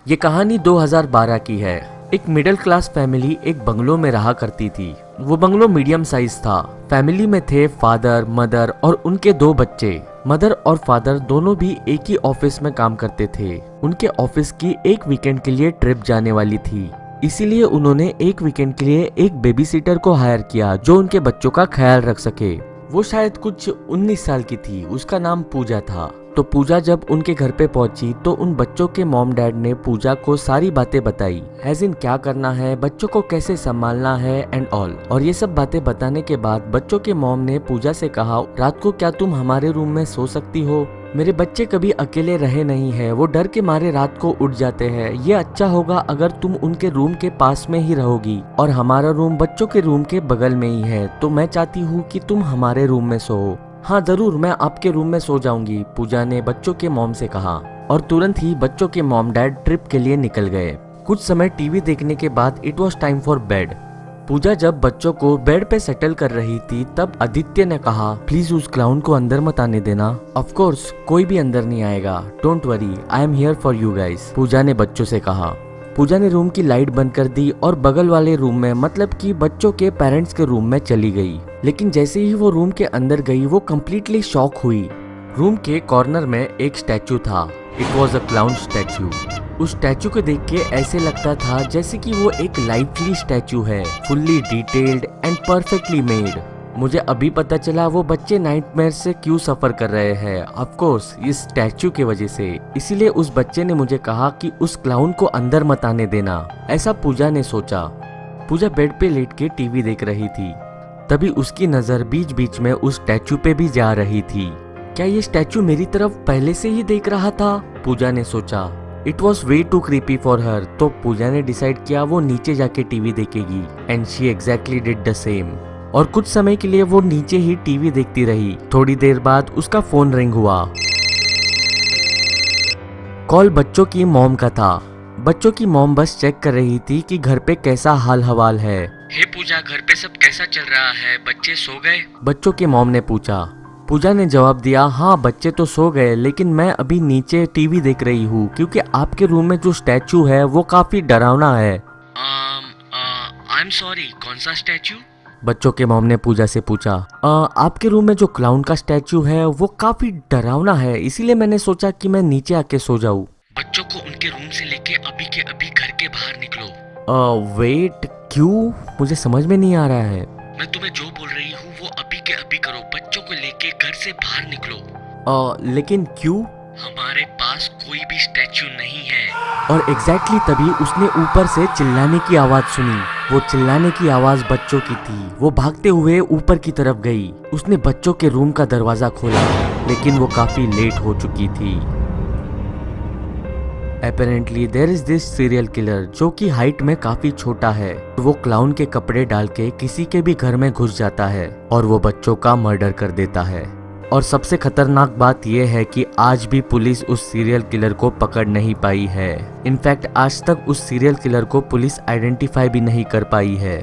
ये कहानी 2012 की है। एक मिडिल क्लास फैमिली एक बंगलो में रहा करती थी। वो बंगलो मीडियम साइज था। फैमिली में थे फादर, मदर और उनके 2 बच्चे। मदर और फादर दोनों भी एक ही ऑफिस में काम करते थे। उनके ऑफिस की एक वीकेंड के लिए ट्रिप जाने वाली थी, इसीलिए उन्होंने एक वीकेंड के लिए एक बेबी सिटर को हायर किया जो उनके बच्चों का ख्याल रख सके। वो शायद कुछ 19 साल की थी। उसका नाम पूजा था। तो पूजा जब उनके घर पे पहुंची तो उन बच्चों के मॉम डैड ने पूजा को सारी बातें बताई, एज इन क्या करना है, बच्चों को कैसे संभालना है एंड ऑल। और ये सब बातें बताने के बाद बच्चों के मॉम ने पूजा से कहा, रात को क्या तुम हमारे रूम में सो सकती हो? मेरे बच्चे कभी अकेले रहे नहीं है, वो डर के मारे रात को उठ जाते हैं। ये अच्छा होगा अगर तुम उनके रूम के पास में ही रहोगी, और हमारा रूम बच्चों के रूम के बगल में ही है, तो मैं चाहती हूँ कि तुम हमारे रूम में सो। हाँ जरूर, मैं आपके रूम में सो जाऊंगी, पूजा ने बच्चों के मॉम से कहा। और तुरंत ही बच्चों के मॉम डैड ट्रिप के लिए निकल गए। कुछ समय टीवी देखने के बाद it was time for bed. Pooja जब बच्चों को बेड पे सेटल कर रही थी तब आदित्य ने कहा, प्लीज उस क्लाउन को अंदर मत आने देना। ऑफ कोर्स कोई भी अंदर नहीं आएगा, don't worry, I am here for you guys, Pooja ने बच्चों से कहा। पूजा ने रूम की लाइट बंद कर दी और बगल वाले रूम में, मतलब कि बच्चों के पेरेंट्स के रूम में चली गई। लेकिन जैसे ही वो रूम के अंदर गई वो कम्प्लीटली शॉक हुई। रूम के कॉर्नर में एक स्टैचू था। It was a clown statue. उस स्टैचू को देख के ऐसे लगता था जैसे कि वो एक लाइवली स्टैचू है, fully detailed and perfectly made. मुझे अभी पता चला वो बच्चे नाइटमेयर से क्यों सफर कर रहे हैं। ऑफ कोर्स इस स्टैचू की वजह से। इसीलिए उस बच्चे ने मुझे कहा कि उस क्लाउन को अंदर मत आने देना, ऐसा पूजा ने सोचा। पूजा बेड पे लेट के टीवी देख रही थी। तभी उसकी नजर बीच बीच में उस स्टैचू पे भी जा रही थी। क्या ये स्टैचू मेरी तरफ पहले से ही देख रहा था? पूजा ने सोचा। It was way too creepy for her. तो पूजा ने डिसाइड किया वो नीचे जाके टीवी देखेगी, and she exactly did the same. और कुछ समय के लिए वो नीचे ही टीवी देखती रही। थोड़ी देर बाद उसका फोन रिंग हुआ। कॉल बच्चों की मॉम का था। बच्चों की मॉम बस चेक कर रही थी कि घर पे कैसा हाल हवाल है। हे पूजा, घर पे सब कैसा चल रहा है? बच्चे सो गए? बच्चों के मॉम ने पूछा। पूजा ने जवाब दिया, हाँ बच्चे तो सो गए, लेकिन मैं अभी नीचे टीवी देख रही हूँ क्योंकि आपके रूम में जो स्टैचू है वो काफी डरावना है। आई एम सॉरी, कौन सा स्टैचू? बच्चों के मॉम ने पूजा से पूछा। आपके रूम में जो क्लाउन का स्टैचू है वो काफी डरावना है, इसीलिए मैंने सोचा कि मैं नीचे आके सो जाऊं। बच्चों को उनके रूम से लेके अभी के अभी घर के बाहर निकलो। वेट, क्यों? मुझे समझ में नहीं आ रहा है। मैं तुम्हें जो बोल रही हूँ वो अभी के अभी करो। बच्चों को लेके घर से बाहर निकलो। लेकिन क्यों? हमारे पास कोई भी स्टैचू नहीं है। और एग्जैक्टली तभी उसने ऊपर से चिल्लाने की आवाज सुनी। वो चिल्लाने की आवाज बच्चों की थी। वो भागते हुए ऊपर की तरफ गई। उसने बच्चों के रूम का दरवाजा खोला, लेकिन वो काफी लेट हो चुकी थी। Apparently there is this serial killer जो कि हाइट में काफी छोटा है। वो क्लाउन के कपड़े डाल के किसी के भी घर में घुस जाता है और वो बच्चों का मर्डर कर देता है। और सबसे खतरनाक बात यह है कि आज भी पुलिस उस सीरियल किलर को पकड़ नहीं पाई है। इनफैक्ट आज तक उस सीरियल किलर को पुलिस आइडेंटिफाई भी नहीं कर पाई है।